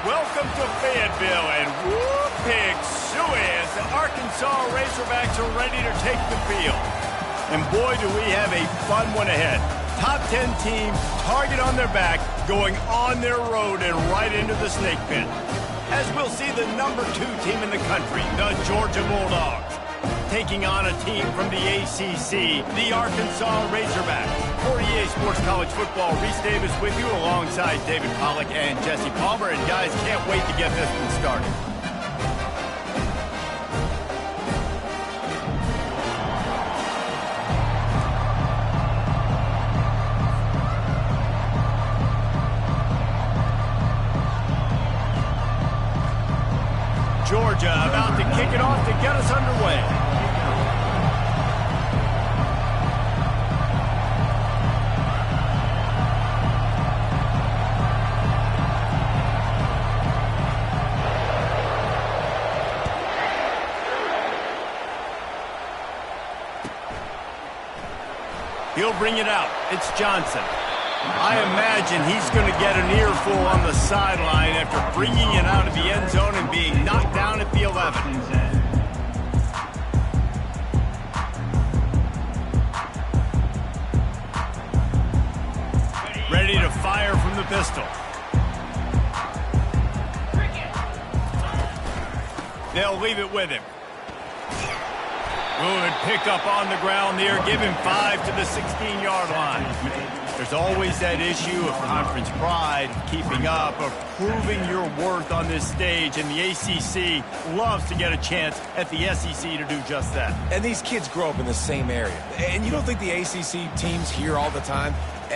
Welcome to Fayetteville, and whoop, pig suey as the Arkansas Razorbacks are ready to take the field. And boy, do we have a fun one ahead. Top 10 team, target on their back, going on their road and right into the snake pit. As we'll see the number 2 team in the country, the Georgia Bulldogs, taking on a team from the ACC, the Arkansas Razorbacks. For EA Sports College Football, Reese Davis with you alongside David Pollack and Jesse Palmer. And guys, can't wait to get this one started. Georgia about to kick it off to get us underway. He'll bring it out. It's Johnson. I imagine he's going to get an earful on the sideline after bringing it out of the end zone and being knocked down at the 11. Ready to fire from the pistol. They'll leave it with him. Good pick up on the ground there. Give him 5 to the 16-yard line. There's always that issue of conference pride, keeping up, of proving your worth on this stage, and the ACC loves to get a chance at the SEC to do just that. And these kids grow up in the same area. And you don't think the ACC teams hear all the time,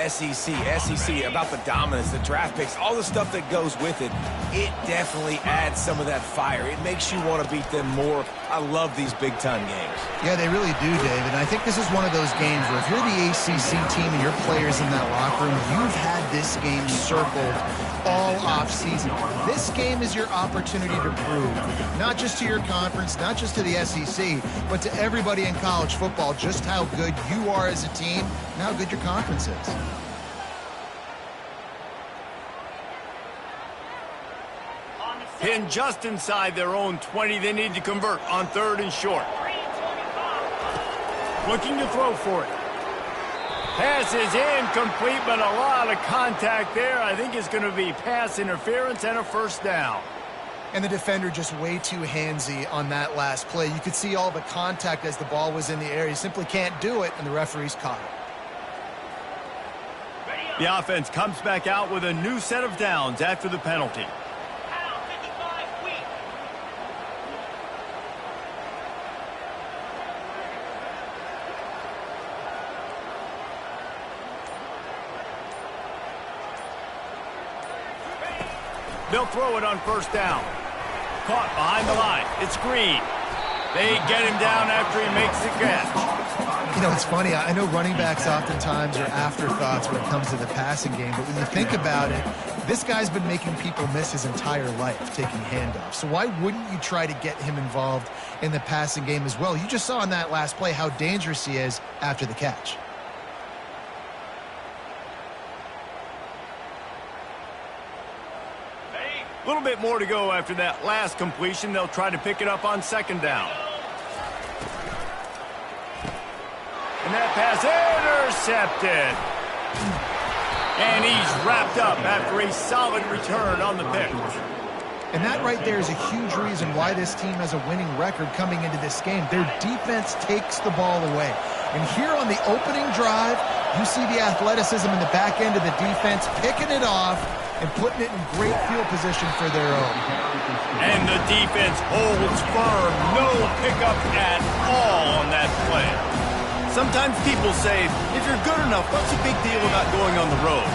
SEC, about the dominance, the draft picks, all the stuff that goes with it. It definitely adds some of that fire. It makes you want to beat them more. I love these big-time games. Yeah, they really do, David. And I think this is one of those games where if you're the ACC team and your players in that locker room, you've had this game circled all offseason. This game is your opportunity to prove, not just to your conference, not just to the SEC, but to everybody in college football, just how good you are as a team and how good your conference is. Pinned just inside their own 20. They need to convert on 3rd and short. Looking to throw for it. Pass is incomplete, but a lot of contact there. I think it's going to be pass interference and a first down. And the defender just way too handsy on that last play. You could see all the contact as the ball was in the air. You simply can't do it, and the referee's caught it. The offense comes back out with a new set of downs after the penalty. They'll throw it on 1st down. Caught behind the line. It's Green. They get him down after he makes the catch. You know, it's funny. I know running backs oftentimes are afterthoughts when it comes to the passing game, but when you think about it, this guy's been making people miss his entire life taking handoffs. So why wouldn't you try to get him involved in the passing game as well? You just saw in that last play how dangerous he is after the catch. A little bit more to go after that last completion. They'll try to pick it up on 2nd down. And that pass intercepted. And he's wrapped up after a solid return on the pick. And that right there is a huge reason why this team has a winning record coming into this game. Their defense takes the ball away. And here on the opening drive, you see the athleticism in the back end of the defense picking it off and putting it in great field position for their own. And the defense holds firm. No pickup at all on that play. Sometimes people say, if you're good enough, what's the big deal about going on the road?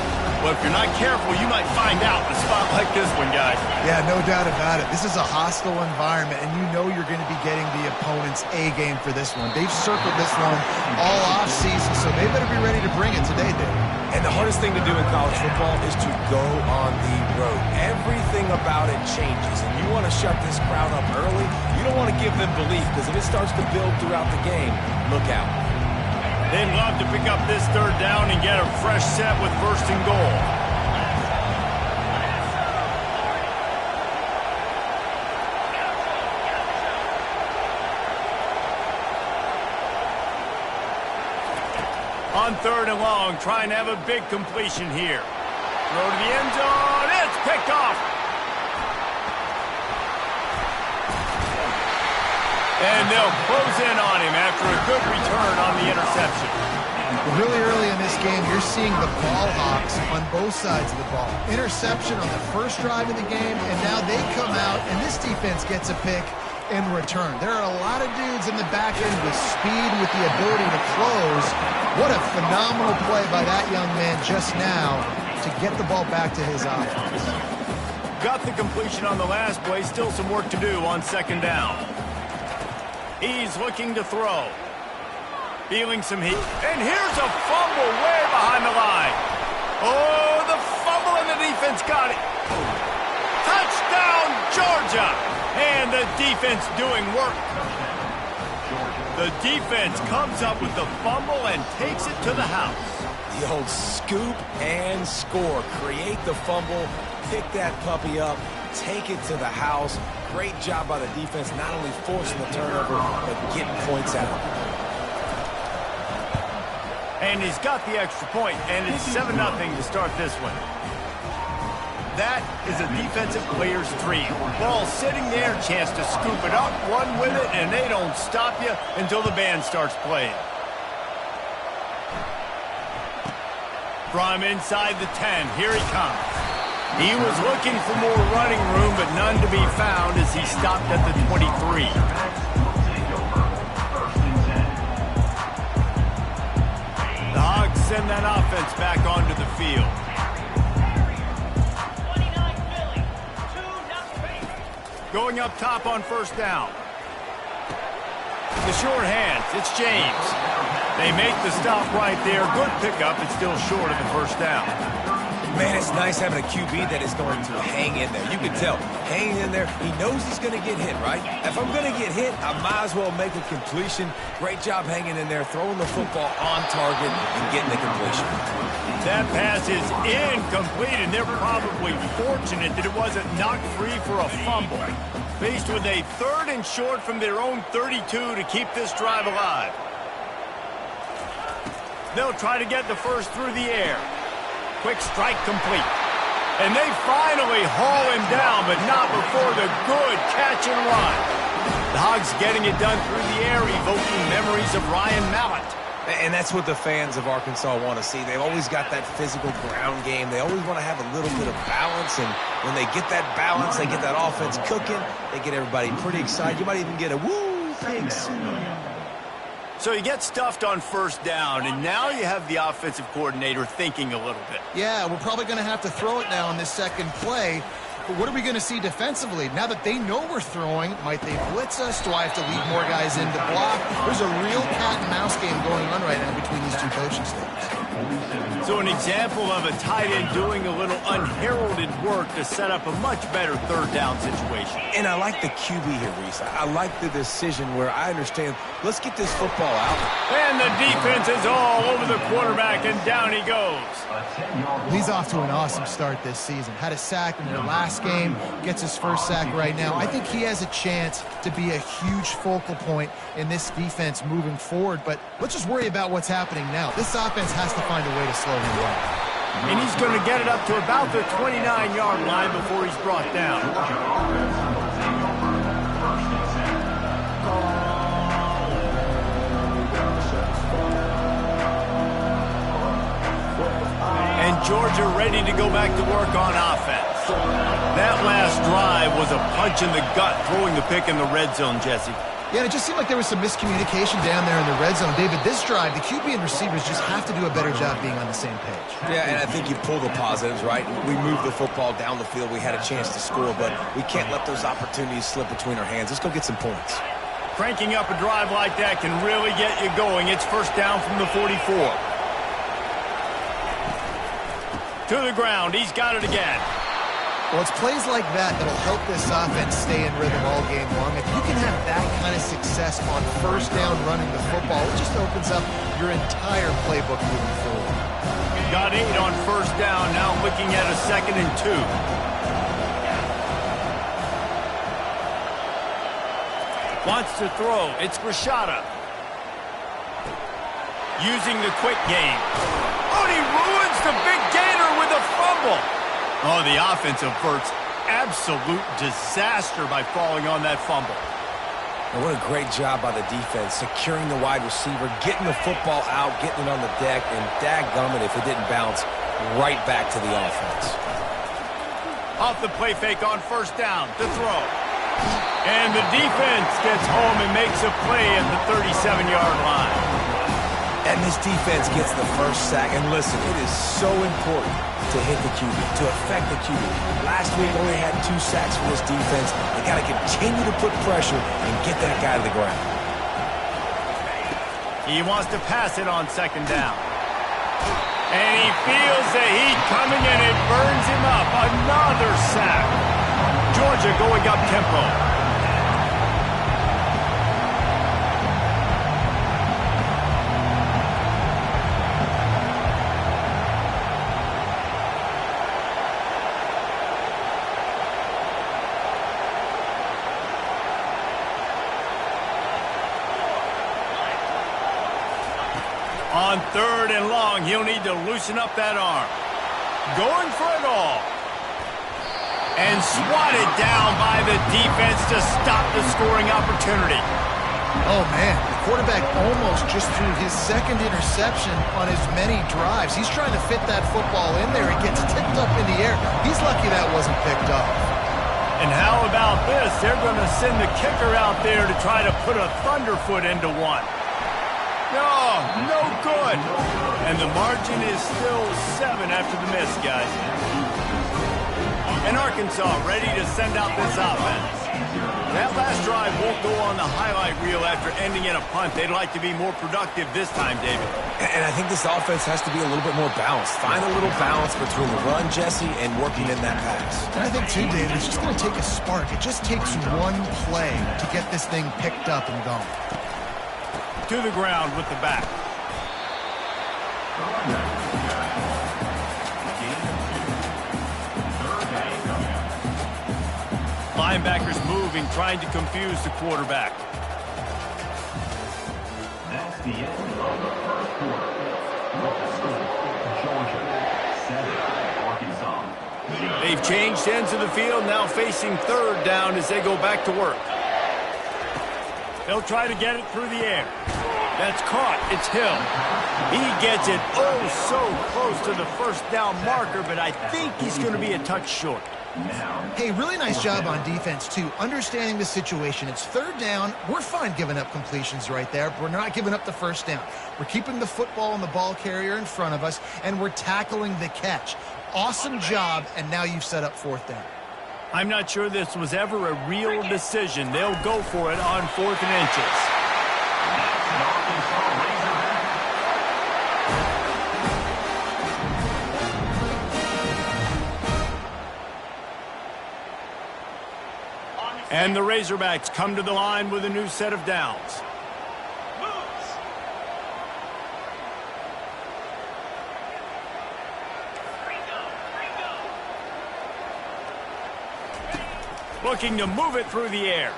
Well, if you're not careful, you might find out in a spot like this one, guys. Yeah, no doubt about it. This is a hostile environment, and you know you're going to be getting the opponent's A game for this one. They've circled this one all offseason, so they better be ready to bring it today, Dave. And the hardest thing to do in college football is to go on the road. Everything about it changes, and you want to shut this crowd up early. You don't want to give them belief, because if it starts to build throughout the game, look out. They'd love to pick up this 3rd down and get a fresh set with 1st and goal. On 3rd and long, trying to have a big completion here. Throw to the end zone. It's picked off. And they'll close in on him after a good return on the interception. Really early in this game, you're seeing the ball hawks on both sides of the ball. Interception on the first drive of the game, and now they come out, and this defense gets a pick in return. There are a lot of dudes in the back end with speed, with the ability to close. What a phenomenal play by that young man just now to get the ball back to his offense. Got the completion on the last play. Still some work to do on 2nd down. He's looking to throw. Feeling some heat. And here's a fumble way behind the line. Oh, the fumble and the defense got it. Touchdown, Georgia. And the defense doing work. The defense comes up with the fumble and takes it to the house. The old scoop and score. Create the fumble, pick that puppy up, take it to the house. Great job by the defense, not only forcing the turnover, but getting points out. And he's got the extra point, and it's 7-0 to start this one. That is a defensive player's dream. Ball sitting there, chance to scoop it up, run with it, and they don't stop you until the band starts playing. From inside the 10, here he comes. He was looking for more running room, but none to be found as he stopped at the 23. The Hogs send that offense back onto the field. Going up top on 1st down. The short hands, it's James. They make the stop right there. Good pickup, it's still short of the 1st down. Man, it's nice having a QB that is going to hang in there. You can tell, hanging in there, he knows he's going to get hit, right? If I'm going to get hit, I might as well make a completion. Great job hanging in there, throwing the football on target and getting the completion. That pass is incomplete, and they're probably fortunate that it wasn't knocked free for a fumble. Faced with a 3rd and short from their own 32 to keep this drive alive. They'll try to get the first through the air. Quick strike complete. And they finally haul him down, but not before the good catch and run. The Hogs getting it done through the air, evoking memories of Ryan Mallett. And that's what the fans of Arkansas want to see. They've always got that physical ground game. They always want to have a little bit of balance. And when they get that balance, they get that offense cooking, they get everybody pretty excited. You might even get a woo, pig soon. So you get stuffed on 1st down, and now you have the offensive coordinator thinking a little bit. Yeah, we're probably going to have to throw it now in this 2nd play. But what are we going to see defensively? Now that they know we're throwing, might they blitz us? Do I have to lead more guys in to block? There's a real cat-and-mouse game going on right now between these two coaching staffs. So an example of a tight end doing a little unheralded work to set up a much better 3rd down situation. And I like the QB here, Reese. I like the decision where I understand, let's get this football out. And the defense is all over the quarterback, and down he goes. He's off to an awesome start this season. Had a sack in their last game, gets his 1st sack right now. I think he has a chance to be a huge focal point in this defense moving forward, but let's just worry about what's happening now. This offense has to find a way to slow him down. And he's going to get it up to about the 29-yard line before he's brought down. And Georgia ready to go back to work on offense. That last drive was a punch in the gut, throwing the pick in the red zone, Jesse. Yeah, it just seemed like there was some miscommunication down there in the red zone. David, this drive, the QB and receivers just have to do a better job being on the same page. Yeah, and I think you pull the positives, right? We moved the football down the field. We had a chance to score, but we can't let those opportunities slip between our hands. Let's go get some points. Cranking up a drive like that can really get you going. It's 1st down from the 44. To the ground. He's got it again. Well, it's plays like that that'll help this offense stay in rhythm all game long. If you can have that kind of success on 1st down running the football, it just opens up your entire playbook moving forward. Got 8 on 1st down. Now looking at a 2nd and 2. Wants to throw. It's Rashada. using the quick game. Oh, and he ruins the big gainer with a fumble. Oh, the offense averts absolute disaster by falling on that fumble. And what a great job by the defense, securing the wide receiver, getting the football out, getting it on the deck, and dadgummit if it didn't bounce right back to the offense. Off the play fake on first down to throw. And the defense gets home and makes a play at the 37-yard line. And this defense gets the first sack. And listen, it is so important to hit the QB, to affect the QB. Last week only had 2 sacks for this defense. They got to continue to put pressure and get that guy to the ground. He wants to pass it on second down. And he feels the heat coming and it burns him up. Another sack. Georgia going up tempo. On third and long, he'll need to loosen up that arm. Going for it all. And swatted down by the defense to stop the scoring opportunity. Oh, man, the quarterback almost just threw his second interception on as many drives. He's trying to fit that football in there. It gets tipped up in the air. He's lucky that wasn't picked up. And how about this? They're going to send the kicker out there to try to put a thunderfoot into one. Oh, no good. And the margin is still 7 after the miss, guys. And Arkansas ready to send out this offense. That last drive won't go on the highlight reel after ending in a punt. They'd like to be more productive this time, David. And I think this offense has to be a little bit more balanced. Find a little balance between the run, Jesse, and working in that pass. And I think, too, David, it's just going to take a spark. It just takes one play to get this thing picked up and going. To the ground with the back. Linebackers moving, trying to confuse the quarterback. That's the end of the first quarter. Georgia 7, Arkansas. They've changed ends of the field, now facing third down as they go back to work. They'll try to get it through the air. That's caught. It's Hill. He gets it so close to the first down marker, but I think he's going to be a touch short. Hey, really nice job on defense, too. Understanding the situation. It's third down. We're fine giving up completions right there. We're not giving up the first down. We're keeping the football and the ball carrier in front of us, and we're tackling the catch. Awesome job, and now you've set up fourth down. I'm not sure this was ever a real decision. They'll go for it on 4th and inches. And the Razorbacks come to the line with a new set of downs. Looking to move it through the air.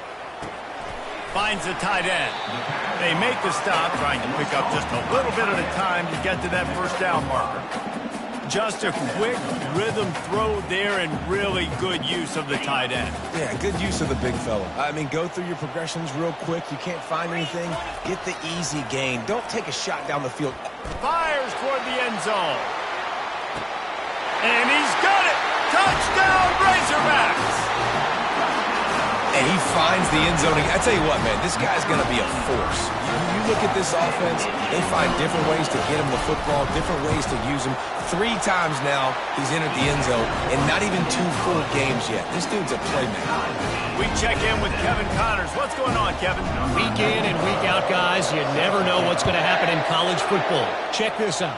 Finds the tight end. They make the stop, trying to pick up just a little bit at a time to get to that first down marker. Just a quick rhythm throw there and really good use of the tight end. Yeah, good use of the big fella. I mean, go through your progressions real quick. You can't find anything. Get the easy gain. Don't take a shot down the field. Fires toward the end zone. And he's got it. Touchdown, Razorbacks. And he finds the end zone. I tell you what, man, this guy's going to be a force. You look at this offense, they find different ways to get him the football, different ways to use him. 3 times now he's entered the end zone, and not even 2 full games yet. This dude's a playmaker. We check in with Kevin Connors. What's going on, Kevin? Week in and week out, guys, you never know what's going to happen in college football. Check this out.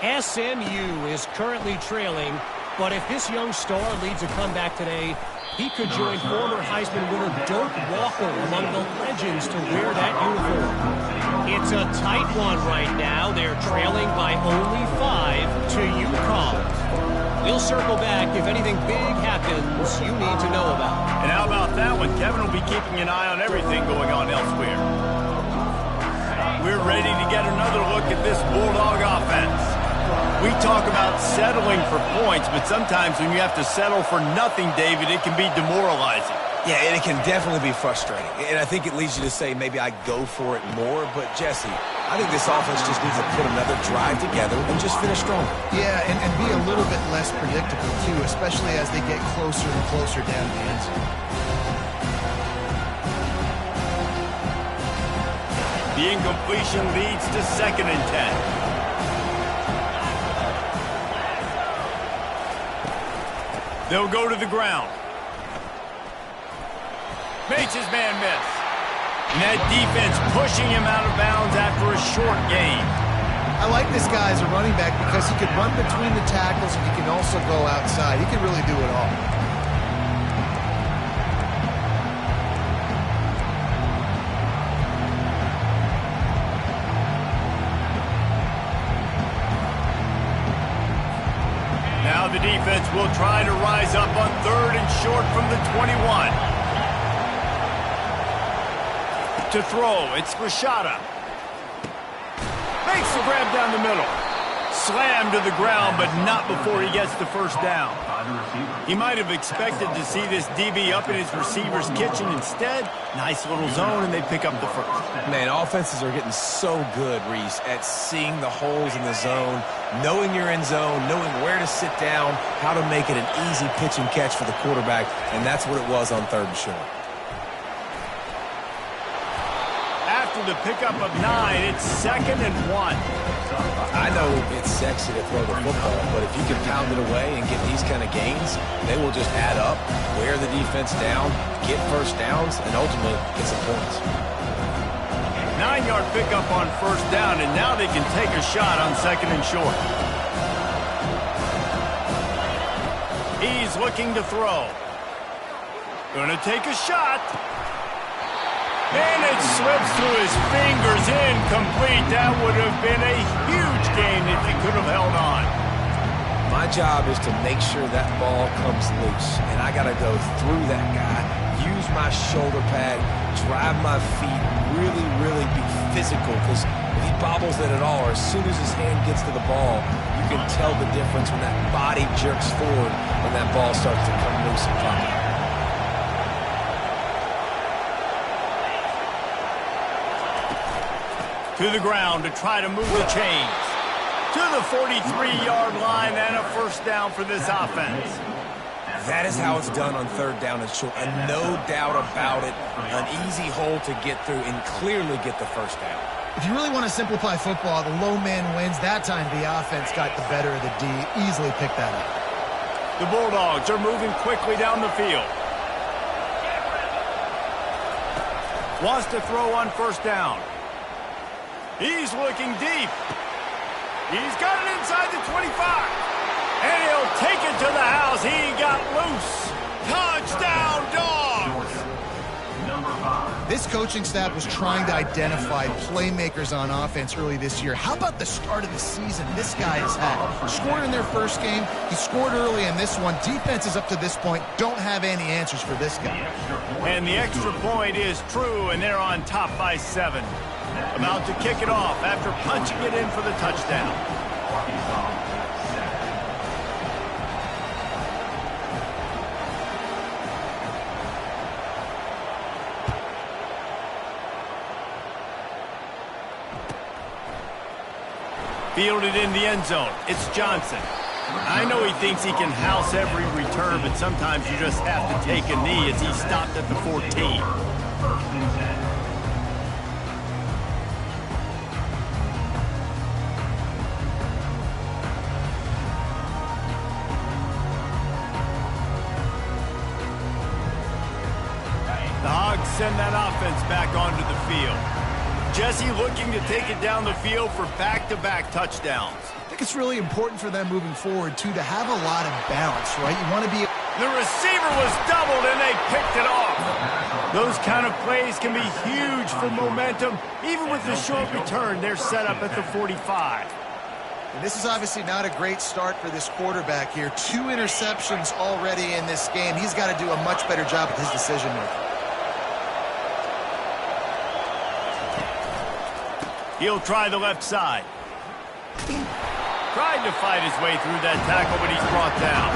SMU is currently trailing, but if this young star leads a comeback today, he could join former Heisman winner Dirk Walker among the legends to wear that uniform. It's a tight one right now. They're trailing by only 5 to UConn. We'll circle back if anything big happens you need to know about. And how about that one? Kevin will be keeping an eye on everything going on elsewhere. we're ready to get another look at this Bulldog offense. We talk about settling for points, but sometimes when you have to settle for nothing, David, it can be demoralizing. Yeah, and it can definitely be frustrating. And I think it leads you to say maybe I go for it more. But, Jesse, I think this offense just needs to put another drive together and just finish stronger. Yeah, and be a little bit less predictable, too, especially as they get closer and closer down the end zone. The incompletion leads to 2nd and 10. They'll go to the ground. Makes his man miss. And that defense pushing him out of bounds after a short gain. I like this guy as a running back because he can run between the tackles and he can also go outside. He can really do it all. Now the defense will try to rise up on 3rd and short from the 21. To throw, it's Rashada. Makes the grab down the middle. Slammed to the ground, but not before he gets the first down. He might have expected to see this DB up in his receiver's kitchen. Instead, nice little zone, and they pick up the first. Man, offenses are getting so good, Reese, at seeing the holes in the zone, knowing you're in zone, knowing where to sit down, how to make it an easy pitch and catch for the quarterback, and that's what it was on 3rd and short. After the pickup of 9, it's 2nd and 1. I know it's sexy to throw the football, but if you can pound it away and get these kind of gains, they will just add up, wear the defense down, get first downs, and ultimately get some points. 9-yard pickup on 1st down, and now they can take a shot on 2nd and short. He's looking to throw. Gonna take a shot. And it slips through his fingers, incomplete. That would have been a huge gain if he could have held on. My job is to make sure that ball comes loose, and I got to go through that guy, use my shoulder pad, drive my feet, really be physical, because if he bobbles it at all, or as soon as his hand gets to the ball, you can tell the difference when that body jerks forward when that ball starts to come loose and pop. To the ground to try to move the chains. To the 43-yard line and a first down for this offense. That is how it's done on 3rd down and short, and no doubt about it, an easy hole to get through and clearly get the first down. If you really want to simplify football, the low man wins. That time the offense got the better of the D. Easily picked that up. The Bulldogs are moving quickly down the field. Wants to throw on 1st down. He's looking deep. He's got it inside the 25. And he'll take it to the house. He got loose. Touchdown, Dogs! This coaching staff was trying to identify playmakers on offense early this year. How about the start of the season this guy has had? Scored in their first game. He scored early in this one. Defenses up to this point don't have any answers for this guy. And the extra point is true, and they're on top by 7. About to kick it off after punching it in for the touchdown. Fielded in the end zone. It's Johnson. I know he thinks he can house every return, but sometimes you just have to take a knee as he stopped at the 14. Send that offense back onto the field. Jesse looking to take it down the field for back-to-back touchdowns. I think it's really important for them moving forward, too, to have a lot of balance, right? You want to be... The receiver was doubled, and they picked it off. Those kind of plays can be huge for momentum. Even with the short return, they're set up at the 45. And this is obviously not a great start for this quarterback here. 2 interceptions already in this game. He's got to do a much better job with his decision-making. He'll try the left side. Tried to fight his way through that tackle, but he's brought down.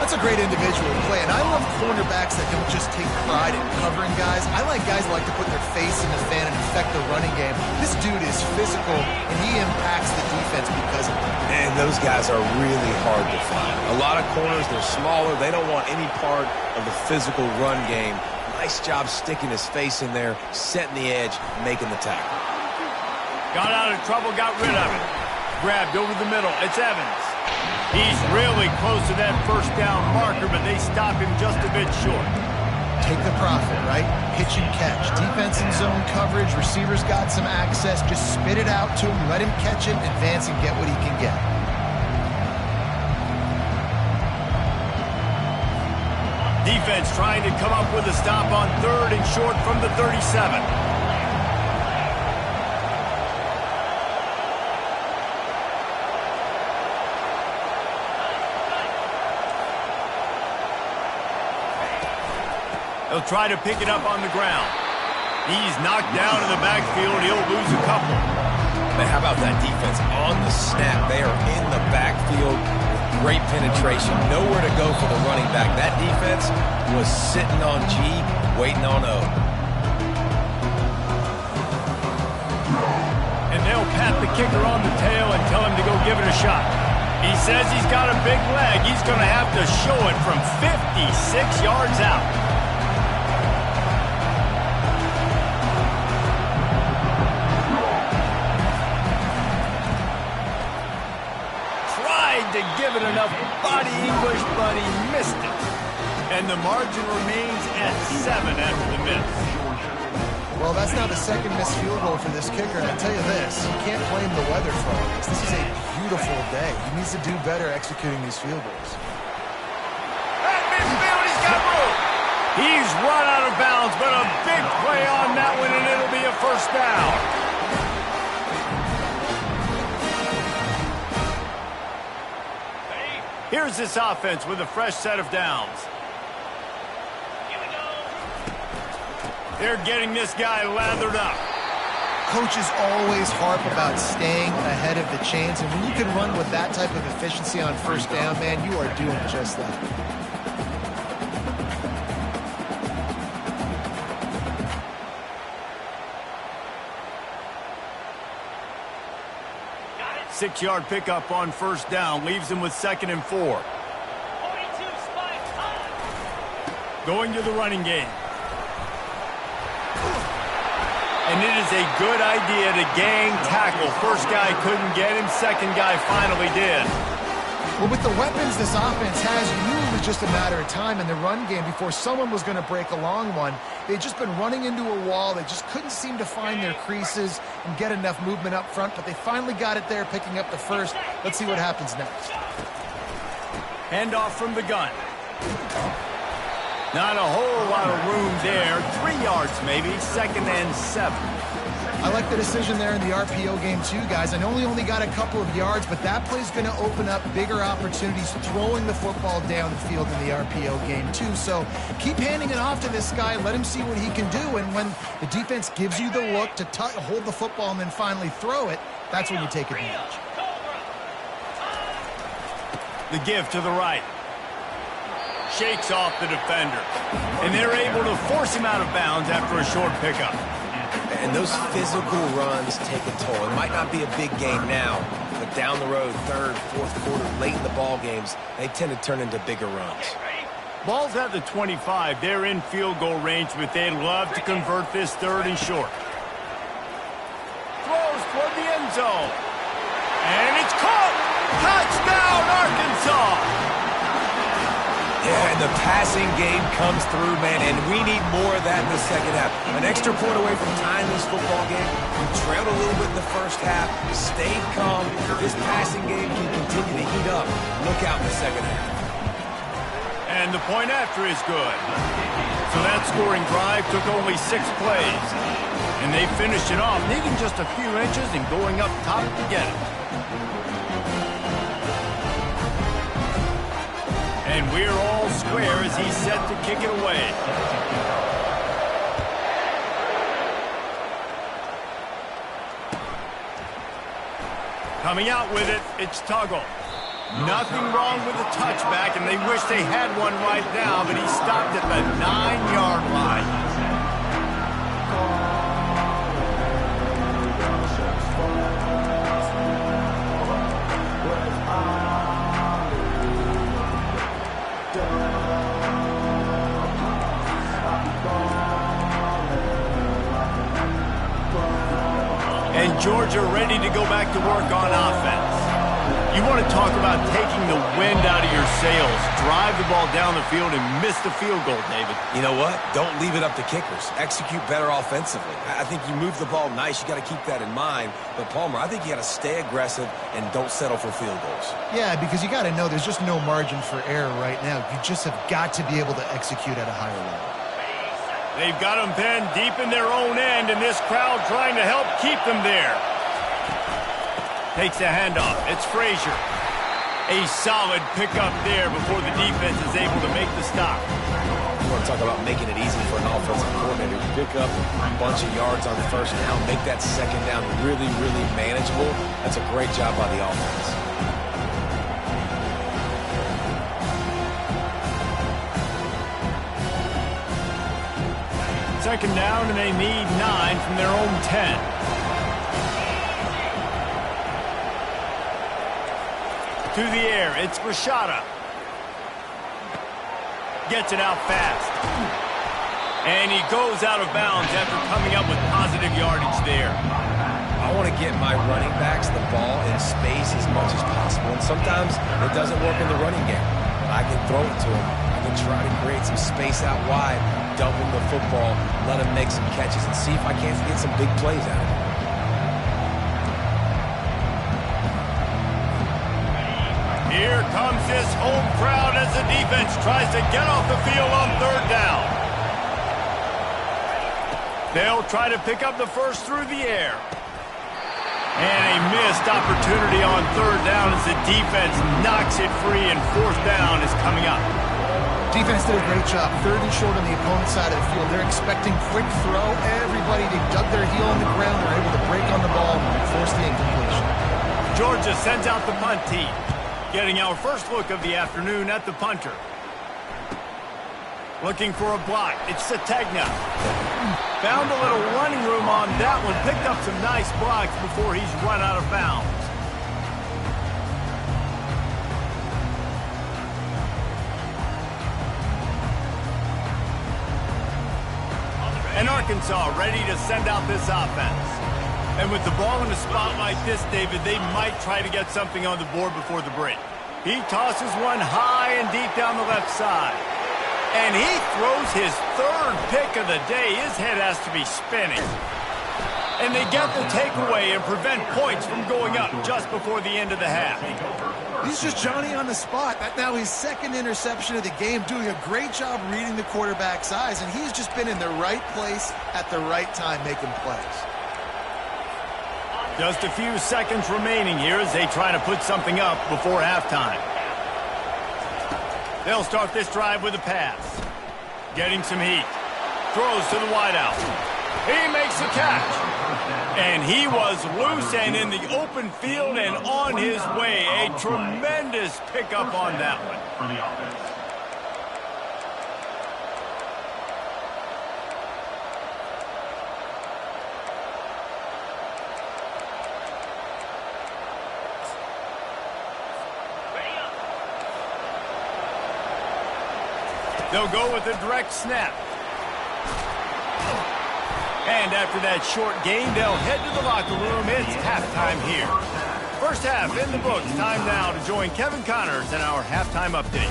That's a great individual play, and I love cornerbacks that don't just take pride in covering guys. I like guys that like to put their face in the fan and affect the running game. This dude is physical, and he impacts the defense because of it. And those guys are really hard to find. A lot of corners, they're smaller. They don't want any part of the physical run game. Nice job sticking his face in there, setting the edge, making the tackle. Got out of trouble, got rid of it. Grabbed over the middle. It's Evans. He's really close to that first down marker, but they stop him just a bit short. Take the profit, right? Pitch and catch. Defense in zone coverage. Receivers got some access. Just spit it out to him. Let him catch it, advance, and get what he can get. Defense trying to come up with a stop on 3rd and short from the 37. He'll try to pick it up on the ground. He's knocked down in the backfield. He'll lose a couple. Man, how about that defense on the snap? They are in the backfield. Great penetration. Nowhere to go for the running back. That defense was sitting on G, waiting on O. And they'll pat the kicker on the tail and tell him to go give it a shot. He says he's got a big leg. He's going to have to show it from 56 yards out. To give it enough body English, but he missed it. And the margin remains at 7 after the miss. Well, that's now the second missed field goal for this kicker, and I tell you this, you can't blame the weather for all this. This is a beautiful day. He needs to do better executing these field goals. At midfield, he's got room. He's run out of bounds, but a big play on that one, and it'll be a first down. Here's this offense with a fresh set of downs. They're getting this guy lathered up. Coaches always harp about staying ahead of the chains, and when you can run with that type of efficiency on first down, man, you are doing just that. 6-yard pickup on first down. Leaves him with 2nd and 4. Going to the running game. And it is a good idea to gang tackle. First guy couldn't get him. Second guy finally did. Well, with the weapons this offense has, you knew it was just a matter of time in the run game before someone was going to break a long one. They'd just been running into a wall. They just couldn't seem to find their creases and get enough movement up front, but they finally got it there, picking up the first. Let's see what happens next. Handoff from the gun. Not a whole lot of room there. 3 yards maybe. 2nd and 7. I like the decision there in the RPO game too, guys. I know he only got a couple of yards, but that play's going to open up bigger opportunities throwing the football down the field in the RPO game too. So keep handing it off to this guy. Let him see what he can do. And when the defense gives you the look to hold the football and then finally throw it, that's when you take advantage. The give to the right. Shakes off the defender. And they're able to force him out of bounds after a short pickup. And those physical runs take a toll. It might not be a big game now, but down the road, 3rd, 4th quarter, late in the ball games, they tend to turn into bigger runs. Ball's at the 25. They're in field goal range, but they'd love to convert this 3rd and short. Throws toward the end zone. And it's caught! Touchdown, Arkansas! Yeah, and the passing game comes through, man, and we need more of that in the second half. An extra point away from tying this football game. We trailed a little bit in the first half, stayed calm. This passing game can continue to heat up. Look out in the second half. And the point after is good. So that scoring drive took only 6 plays. And they finished it off, needing just a few inches and going up top to get it. And we're all square as he's set to kick it away. Coming out with it, it's Tuggle. Nothing wrong with the touchback, and they wish they had one right now, but he stopped at the 9-yard line. And Georgia ready to go back to work on offense. You want to talk about taking the wind out of your sails. Drive the ball down the field and miss the field goal, David. You know what? Don't leave it up to kickers. Execute better offensively. I think you move the ball nice. You got to keep that in mind. But, Palmer, I think you got to stay aggressive and don't settle for field goals. Yeah, because you got to know there's just no margin for error right now. You just have got to be able to execute at a higher level. They've got them pinned deep in their own end, and this crowd trying to help keep them there. Takes the handoff. It's Frazier. A solid pickup there before the defense is able to make the stop. You want to talk about making it easy for an offensive coordinator. You pick up a bunch of yards on the first down, make that second down really, really manageable. That's a great job by the offense. Second down, and they need 9 from their own 10. To the air, it's Rashada. Gets it out fast. And he goes out of bounds after coming up with positive yardage there. I want to get my running backs the ball in space as much as possible. And sometimes it doesn't work in the running game. I can throw it to him. I can try to create some space out wide, dump him the football, let him make some catches, and see if I can't get some big plays out of it. Here comes this home crowd as the defense tries to get off the field on third down. They'll try to pick up the first through the air. And a missed opportunity on third down as the defense knocks it free, and fourth down is coming up. Defense did a great job. Third and short on the opponent's side of the field. They're expecting quick throw. Everybody, they dug their heel on the ground. They're able to break on the ball and force the incompletion. Georgia sends out the punt team. Getting our first look of the afternoon at the punter. Looking for a block. It's Sategna. Found a little running room on that one. Picked up some nice blocks before he's run out of bounds. And Arkansas ready to send out this offense. And with the ball in a spot like this, David, they might try to get something on the board before the break. He tosses one high and deep down the left side. And he throws his third pick of the day. His head has to be spinning. And they get the takeaway and prevent points from going up just before the end of the half. He's just Johnny on the spot. Now his second interception of the game, doing a great job reading the quarterback's eyes, and he's just been in the right place at the right time making plays. Just a few seconds remaining here as they try to put something up before halftime. They'll start this drive with a pass. Getting some heat. Throws to the wideout. He makes the catch. And he was loose and in the open field and on his way. A tremendous pickup on that one. For the offense. They'll go with a direct snap. And after that short gain, they'll head to the locker room. It's halftime here. First half in the books. Time now to join Kevin Connors in our halftime update.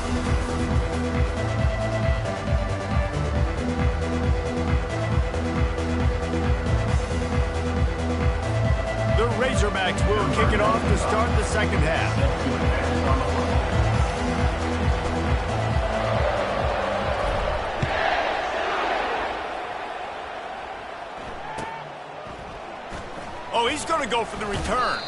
The Razorbacks will kick it off to start the second half. Oh, he's going to go for the return.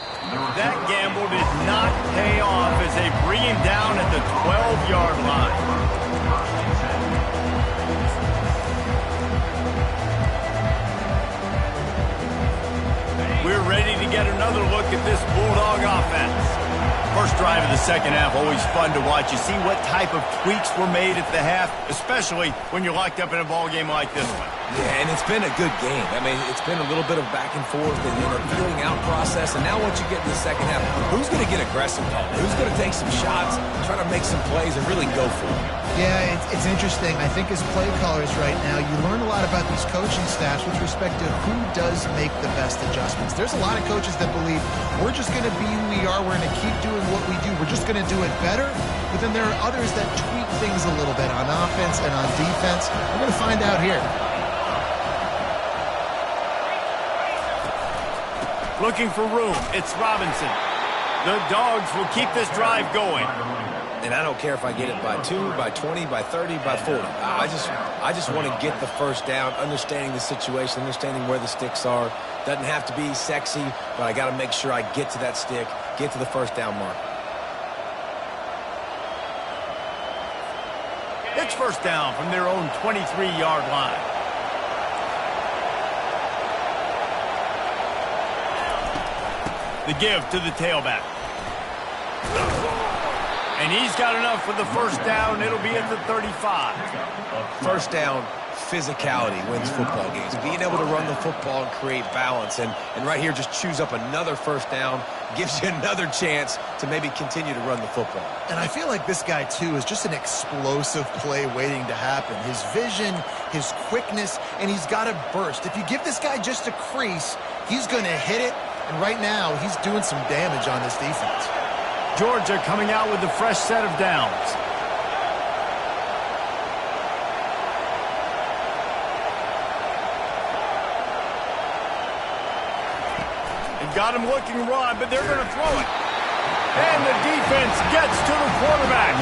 That gamble did not pay off as they bring him down at the 12-yard line. We're ready to get another look at this Bulldog offense. First drive of the second half, always fun to watch. You see what type of tweaks were made at the half, especially when you're locked up in a ball game like this one. Yeah, and it's been a good game. I mean, it's been a little bit of back and forth and a feeling out process. And now once you get in the second half, who's going to get aggressive, Paul? Who's going to take some shots, try to make some plays, and really go for it? Yeah, it's interesting. I think as play callers right now, you learn a lot about these coaching staffs with respect to who does make the best adjustments. There's a lot of coaches that believe we're just going to be who we are. We're going to keep doing what we do. We're just going to do it better. But then there are others that tweak things a little bit on offense and on defense. We're going to find out here. Looking for room. It's Robinson. The Dogs will keep this drive going. And I don't care if I get it by 2, by 20, by 30, by 40. I just want to get the first down, understanding the situation, understanding where the sticks are. Doesn't have to be sexy, but I got to make sure I get to that stick, get to the first down mark. It's first down from their own 23-yard line. The give to the tailback. And he's got enough for the first down. It'll be at the 35. First down, physicality wins football games. Being able to run the football and create balance. And right here, just choose up another first down. Gives you another chance to maybe continue to run the football. And I feel like this guy, too, is just an explosive play waiting to happen. His vision, his quickness, and he's got a burst. If you give this guy just a crease, he's going to hit it. And right now, he's doing some damage on this defense. Georgia coming out with a fresh set of downs. They've got him looking run, but they're going to throw it. And the defense gets to the quarterback.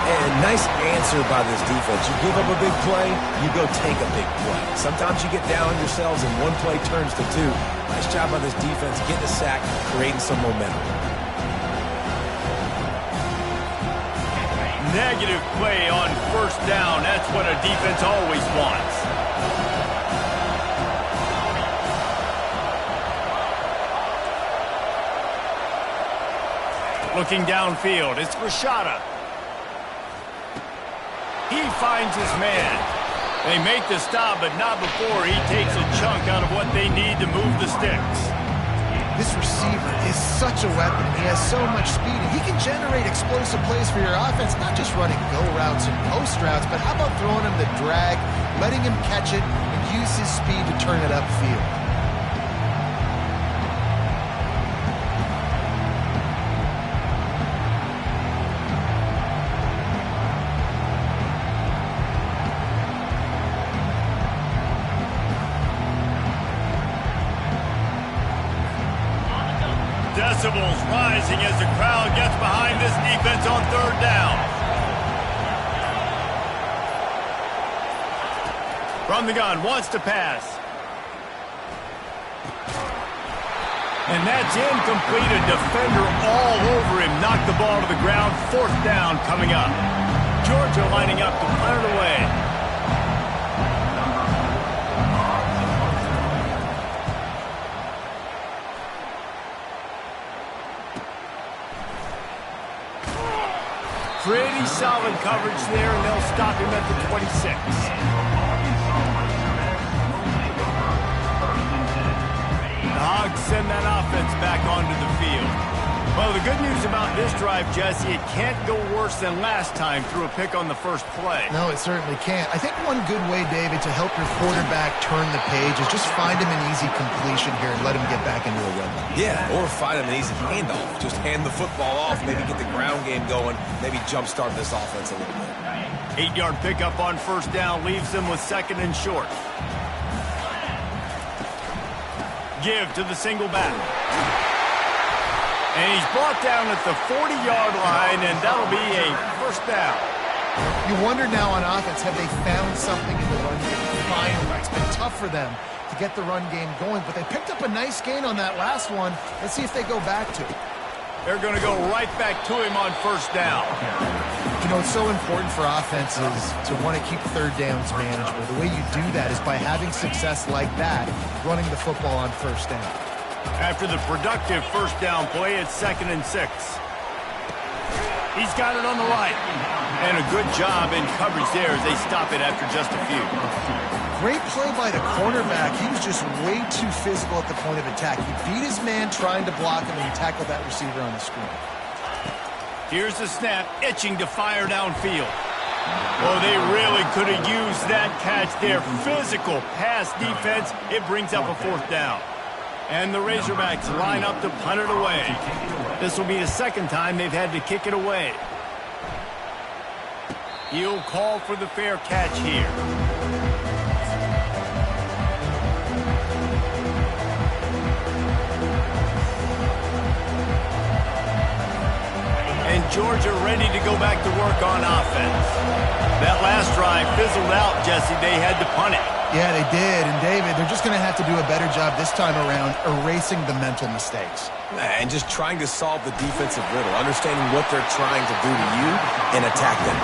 And nice answer by this defense. You give up a big play, you go take a big play. Sometimes you get down on yourselves and one play turns to 2. Nice job by this defense getting a sack, creating some momentum. Negative play on first down. That's what a defense always wants. Looking downfield, it's Rashada. He finds his man. They make the stop, but not before he takes a chunk out of what they need to move the sticks. This receiver is such a weapon. He has so much speed. He can generate explosive plays for your offense, not just running go routes and post routes, but how about throwing him the drag, letting him catch it, and use his speed to turn it upfield. Decibels rising as the crowd gets behind this defense on third down. From the gun, wants to pass. And that's incomplete. A defender all over him. Knocked the ball to the ground. Fourth down coming up. Georgia lining up to clear it away. Pretty solid coverage there, and they'll stop him at the 26. The Hogs send that offense back onto the field. Well, the good news about this drive, Jesse, it can't go worse than last time through a pick on the first play. No, it certainly can't. I think one good way, David, to help your quarterback turn the page is just find him an easy completion here and let him get back into a run. Yeah, or find him an easy handoff. Just hand the football off, maybe get the ground game going, maybe jumpstart this offense a little bit. 8-yard pickup on first down leaves them with second and short. Give to the single back. And he's brought down at the 40-yard line, and that'll be a first down. You wonder now on offense, have they found something in the run game? Finally, it's been tough for them to get the run game going, but they picked up a nice gain on that last one. Let's see if they go back to it. They're going to go right back to him on first down. You know, it's so important for offenses to want to keep third downs manageable. The way you do that is by having success like that, running the football on first down. After the productive first down play, it's 2nd and 6. He's got it on the right. And a good job in coverage there as they stop it after just a few. Great play by the cornerback. He was just way too physical at the point of attack. He beat his man trying to block him, and he tackled that receiver on the screen. Here's the snap, itching to fire downfield. Oh, they really could have used that catch there. Physical pass defense. It brings up a 4th down. And the Razorbacks line up to punt it away. This will be the 2nd time they've had to kick it away. He'll call for the fair catch here. And Georgia ready to go back to work on offense. That last drive fizzled out, Jesse. They had to punt it. Yeah, they did. And, David, they're just going to have to do a better job this time around erasing the mental mistakes. And just trying to solve the defensive riddle, understanding what they're trying to do to you and attack them.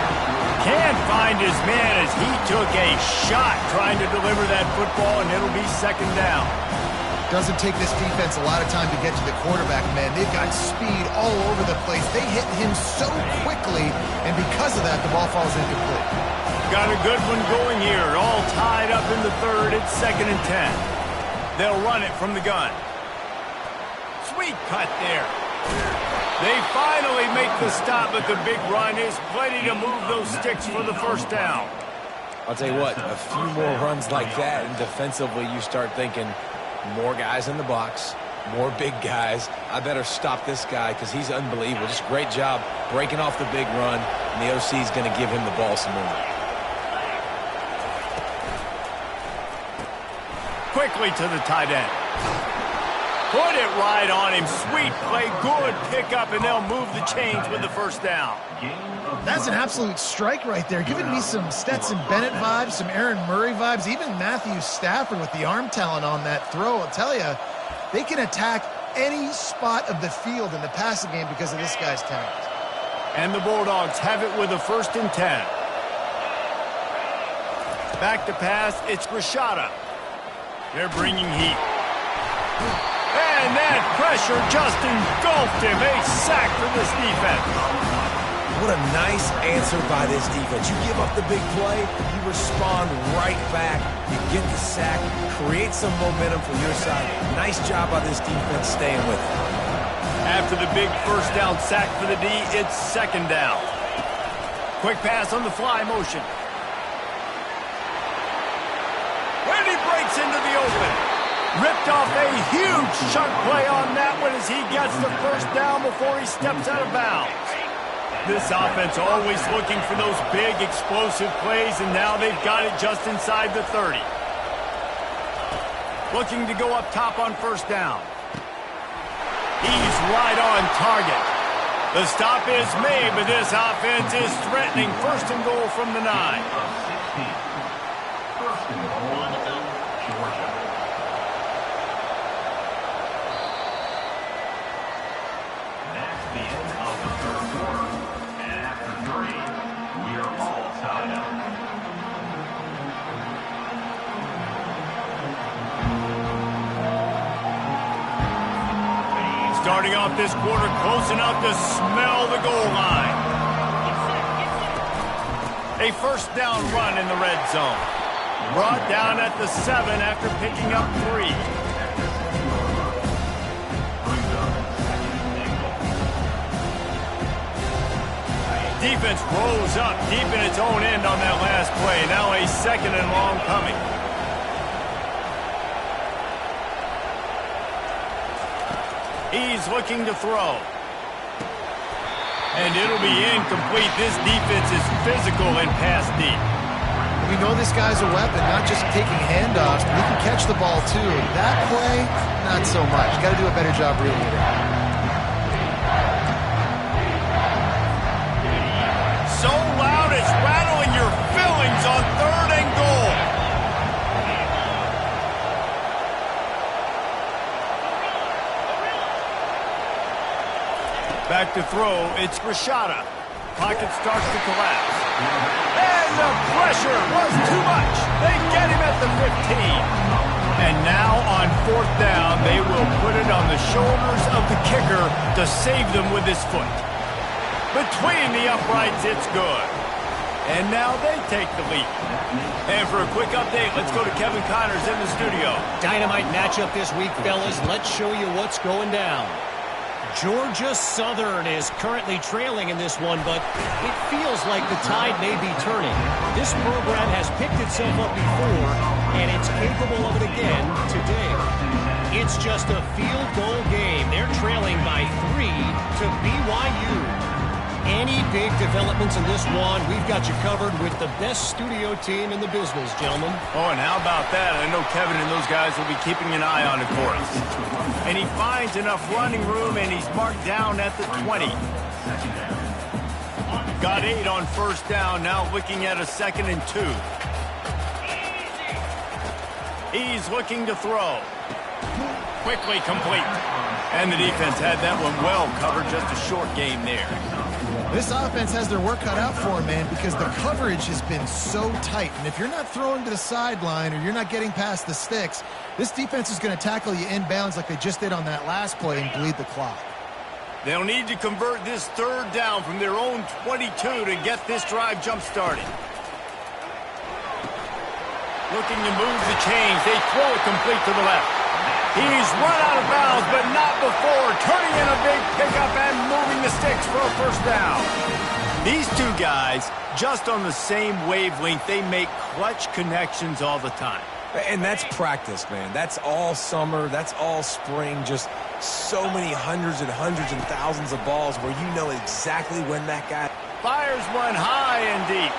Can't find his man as he took a shot trying to deliver that football, and it'll be 2nd down. Doesn't take this defense a lot of time to get to the quarterback, man. They've got speed all over the place. They hit him so quickly, and because of that, the ball falls incomplete. Got a good one going here. All tied up in the 3rd. It's 2nd and 10. They'll run it from the gun. Sweet cut there. They finally make the stop, but the big run is plenty to move those sticks for the 1st down. I'll tell you what, a few more runs like that, and defensively you start thinking, more guys in the box, more big guys. I better stop this guy because he's unbelievable. Just great job breaking off the big run, and the OC is going to give him the ball some more. Quickly to the tight end. Put it right on him. Sweet play, good pickup, and they'll move the chains with the 1st down. That's an absolute strike right there, giving me some Stetson Bennett vibes, some Aaron Murray vibes, even Matthew Stafford with the arm talent on that throw. I'll tell you, they can attack any spot of the field in the passing game because of this guy's talent. And the Bulldogs have it with a 1st and 10. Back to pass, it's Rashada. They're bringing heat. And that pressure just engulfed him. A sack for this defense. What a nice answer by this defense. You give up the big play, you respond right back, you get the sack, create some momentum for your side. Nice job by this defense staying with it. After the big 1st down sack for the D, it's 2nd down. Quick pass on the fly motion. When he breaks into the open. Ripped off a huge chunk play on that one as he gets the 1st down before he steps out of bounds. This offense always looking for those big explosive plays, and now they've got it just inside the 30. Looking to go up top on 1st down. He's right on target. The stop is made, but this offense is threatening. 1st and goal from the 9. 1st and goal, Georgia. That's the end of the 3rd quarter. And after 3, we are all tied up. Starting off this quarter close enough to smell the goal line. A 1st down run in the red zone. Brought down at the 7 after picking up 3. Defense rolls up deep in its own end on that last play. Now a 2nd and long coming. He's looking to throw. And it'll be incomplete. This defense is physical and pass deep. We know this guy's a weapon, not just taking handoffs, but he can catch the ball too. That play, not so much. Got to do a better job reading it. So loud it's rattling your fillings on 3rd and goal. Back to throw, it's Rashada. Pocket starts to collapse. And the pressure was too much. They get him at the 15. And now on fourth down, they will put it on the shoulders of the kicker to save them with his foot. Between the uprights, it's good. And now they take the lead. And for a quick update, let's go to Kevin Connors in the studio. Dynamite matchup this week, fellas. Let's show you what's going down. Georgia Southern is currently trailing in this one, but it feels like the tide may be turning. This program has picked itself up before, and it's capable of it again today. It's just a field goal game. They're trailing by 3 to BYU. Any big developments in this one, we've got you covered with the best studio team in the business, gentlemen. Oh, and how about that? I know Kevin and those guys will be keeping an eye on it for us. And he finds enough running room, and he's marked down at the 20. Got 8 on first down, now looking at a 2nd and 2. He's looking to throw. Quickly complete. And the defense had that one well covered, just a short game there. This offense has their work cut out for them, man, because the coverage has been so tight. And if you're not throwing to the sideline or you're not getting past the sticks, this defense is going to tackle you inbounds like they just did on that last play and bleed the clock. They'll need to convert this 3rd down from their own 22 to get this drive jump-started. Looking to move the chains. They throw it complete to the left. He's run out of bounds, but not before. Turning in a big pickup and moving the sticks for a first down. These two guys, just on the same wavelength, they make clutch connections all the time. And that's practice, man. That's all summer. That's all spring. Just so many hundreds and thousands of balls where you know exactly when that guy fires one high and deep.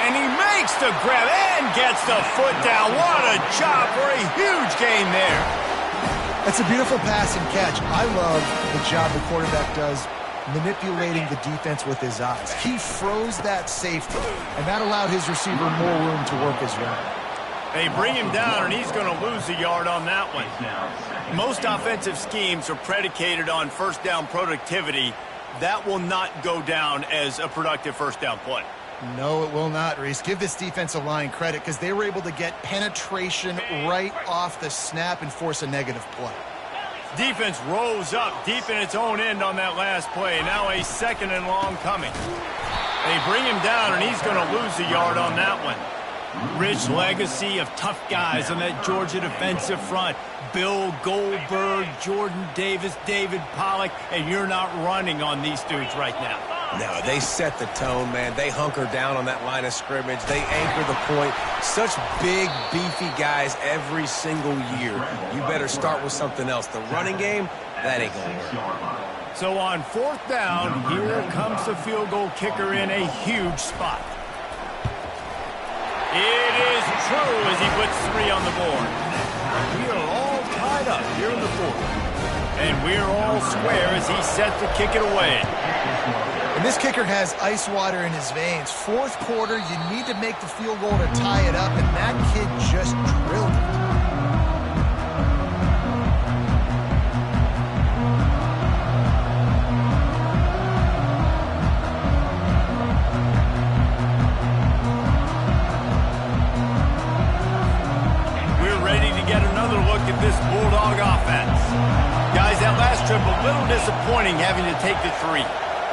And he makes the grab and gets the foot down. What a job for a huge gain there. That's a beautiful pass and catch. I love the job the quarterback does manipulating the defense with his eyes. He froze that safety, and that allowed his receiver more room to work his run. They bring him down, and he's going to lose a yard on that one. Most offensive schemes are predicated on first down productivity. That will not go down as a productive first down play. No, it will not, Reese. Give this defensive line credit because they were able to get penetration right off the snap and force a negative play. Defense rose up deep in its own end on that last play. Now a 2nd and long coming. They bring him down, and he's going to lose a yard on that one. Rich legacy of tough guys on that Georgia defensive front. Bill Goldberg, Jordan Davis, David Pollock, and you're not running on these dudes right now. No, they set the tone, man. They hunker down on that line of scrimmage. They anchor the point. Such big, beefy guys every single year. You better start with something else. The running game, that ain't going to work. So on 4th down, here comes the field goal kicker in a huge spot. It is true as he puts 3 on the board. We are all tied up here in the 4th. And we're all square as he's set to kick it away. And this kicker has ice water in his veins. 4th quarter, you need to make the field goal to tie it up, and that kid just drilled it. We're ready to get another look at this Bulldog offense. Guys, that last trip, a little disappointing having to take the 3.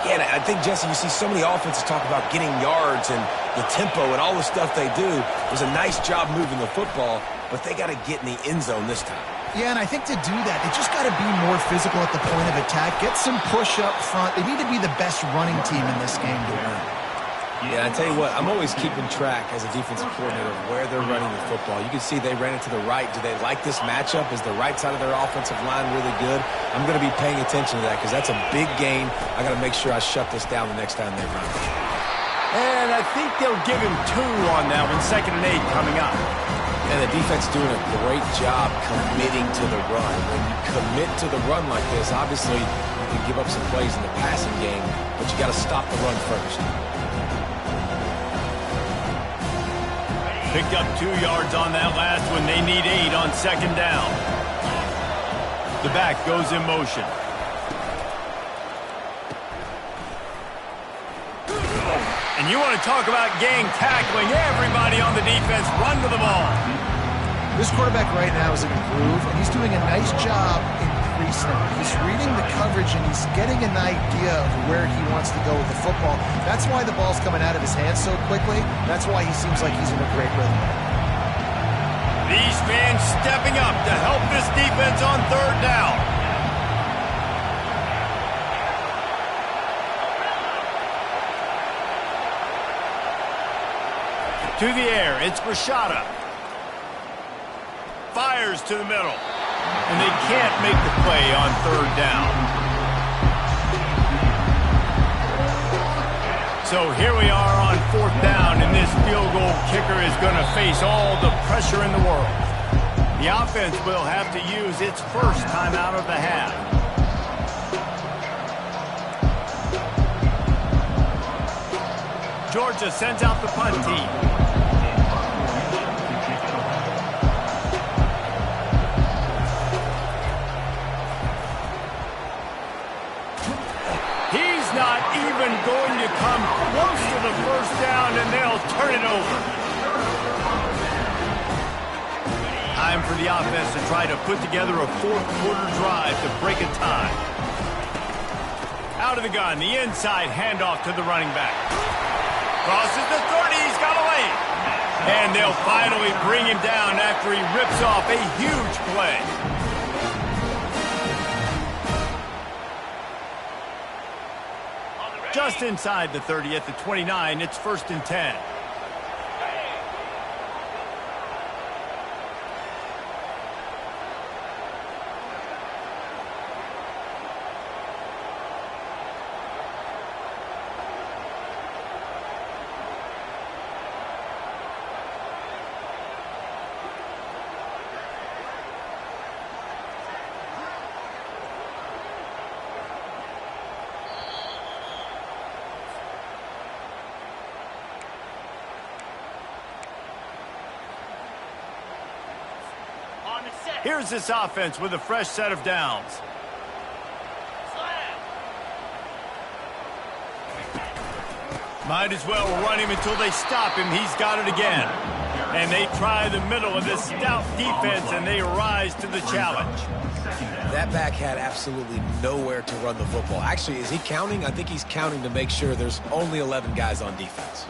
Yeah, and I think, Jesse, you see so many offenses talk about getting yards and the tempo and all the stuff they do. It was a nice job moving the football, but they got to get in the end zone this time. Yeah, and I think to do that, they just got to be more physical at the point of attack. Get some push up front. They need to be the best running team in this game to win. Yeah, I tell you what, I'm always keeping track as a defensive coordinator of where they're running the football. You can see they ran it to the right. Do they like this matchup? Is the right side of their offensive line really good? I'm going to be paying attention to that because that's a big gain. I got to make sure I shut this down the next time they run. And I think they'll give him 2 on that one. 2nd and 8 coming up. And the defense doing a great job committing to the run. When you commit to the run like this, obviously you can give up some plays in the passing game, but you got to stop the run first. Picked up 2 yards on that last one. They need 8 on 2nd down. The back goes in motion. And And you want to talk about gang tackling. Everybody on the defense run to the ball. This quarterback right now is in a groove, and he's doing a nice job increasing. He's reading the coverage, and he's getting an idea of where he wants to go with the football. That's why the ball's coming out of his hands so quickly. That's why he seems like he's in a great rhythm. These fans stepping up to help this defense on third down. To the air, it's Rashada. Fires to the middle. And they can't make the play on third down. So here we are on fourth down, and this field goal kicker is going to face all the pressure in the world. The offense will have to use its first timeout of the half. Georgia sends out the punt team. Going to come close to the first down, and they'll turn it over. Time for the offense to try to put together a fourth-quarter drive to break a tie. Out of the gun, the inside handoff to the running back. Crosses the 30, he's got a lane. And they'll finally bring him down after he rips off a huge play. Just inside the 30 at the 29, it's 1st and 10. Here's this offense with a fresh set of downs. Might as well run him until they stop him. He's got it again. And they try the middle of this stout defense, and they rise to the challenge. That back had absolutely nowhere to run the football. Actually, is he counting? I think he's counting to make sure there's only 11 guys on defense.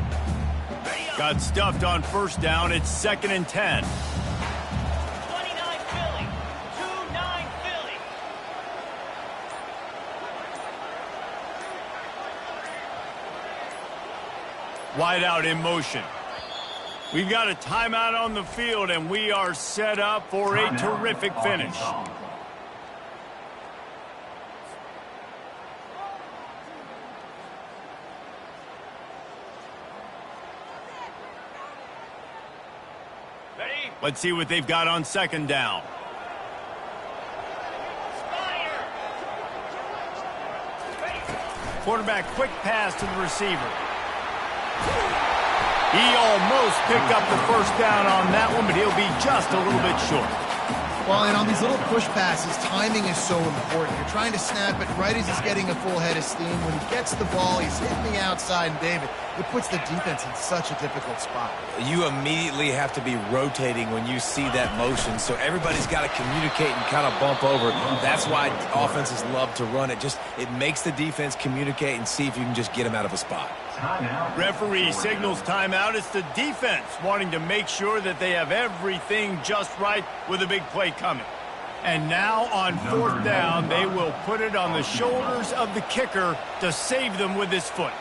Got stuffed on first down. It's 2nd and 10. Wide out in motion. We've got a timeout on the field, and we are set up for a terrific finish. Let's see what they've got on 2nd down. Quarterback quick pass to the receiver. He almost picked up the first down on that one, but he'll be just a little bit short. Well, and on these little push passes, timing is so important. You're trying to snap it right as he's getting a full head of steam. When he gets the ball, he's hitting the outside, and David, it puts the defense in such a difficult spot. You immediately have to be rotating when you see that motion, so everybody's got to communicate and kind of bump over. That's why offenses love to run it. It makes the defense communicate and see if you can just get them out of a spot. Referee signals timeout. It's the defense wanting to make sure that they have everything just right with a big play coming. And now on 4th down, they will put it on the shoulders of the kicker to save them with his foot.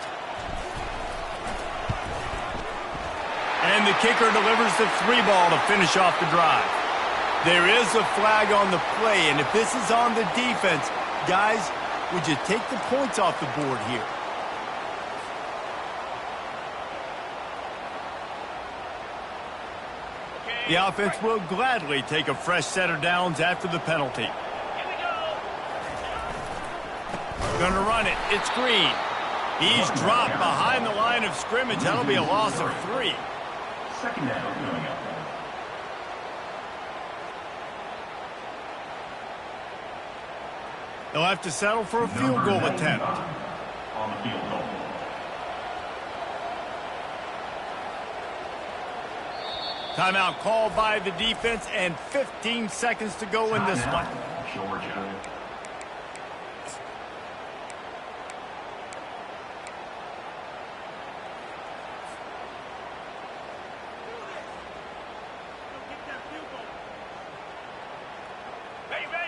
And the kicker delivers the 3-ball to finish off the drive. There is a flag on the play, and if this is on the defense, guys, would you take the points off the board here? The offense will gladly take a fresh set of downs after the penalty. Going to run it. It's Green. He's dropped behind the line of scrimmage. That'll be a loss of 3. 2nd down coming up. They'll have to settle for a field goal attempt. On the field goal. Timeout called by the defense, and 15 seconds to go in this one. Georgia.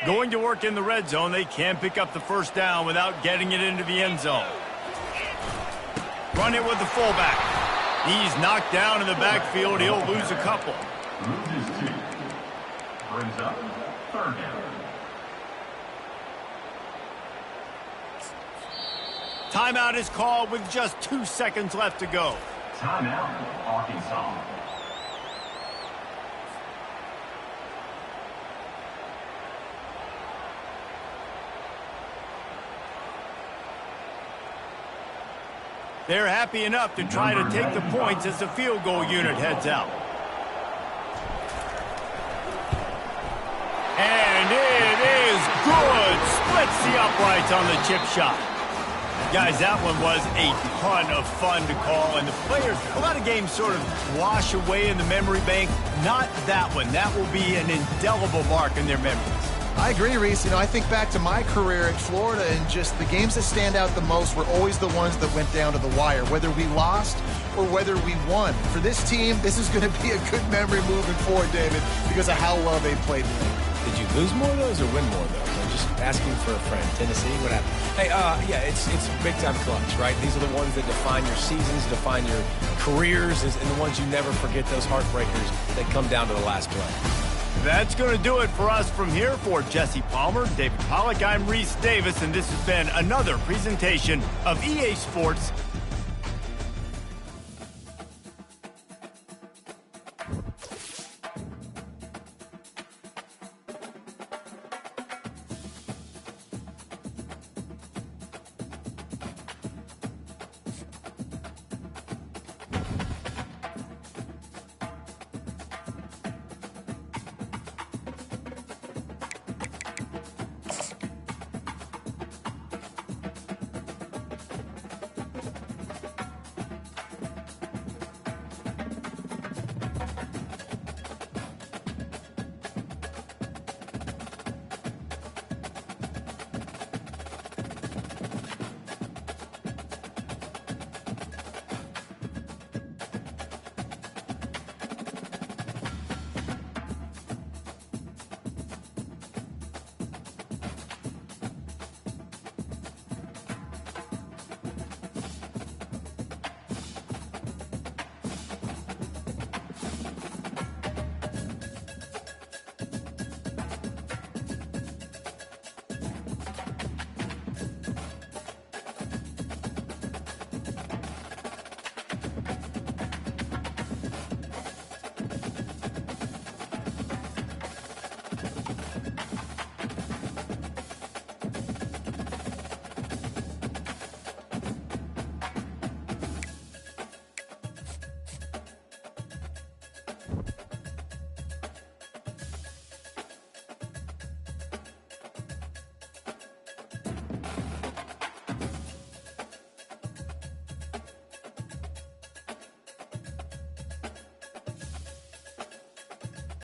Going to work in the red zone. They can pick up the first down without getting it into the end zone. Run it with the fullback. He's knocked down in the backfield. He'll lose a couple. Loses 2. Brings up 3rd down. Timeout is called with just 2 seconds left to go. Timeout, Arkansas. They're happy enough to try to take the points as the field goal unit heads out. And it is good. Splits the uprights on the chip shot. Guys, that one was a ton of fun to call, and the players, a lot of games sort of wash away in the memory bank. Not that one. That will be an indelible mark in their memories. I agree, Reese. I think back to my career at Florida, and just the games that stand out the most were always the ones that went down to the wire, whether we lost or whether we won. For this team, this is going to be a good memory moving forward, David, because of how well they played today. Did you lose more of those or win more of those? I'm just asking for a friend. Tennessee, what happened? Hey, yeah, it's big-time clutch, right? These are the ones that define your seasons, define your careers, and the ones you never forget, those heartbreakers that come down to the last play. That's going to do it for us from here. For Jesse Palmer, David Pollack, I'm Reese Davis, and this has been another presentation of EA Sports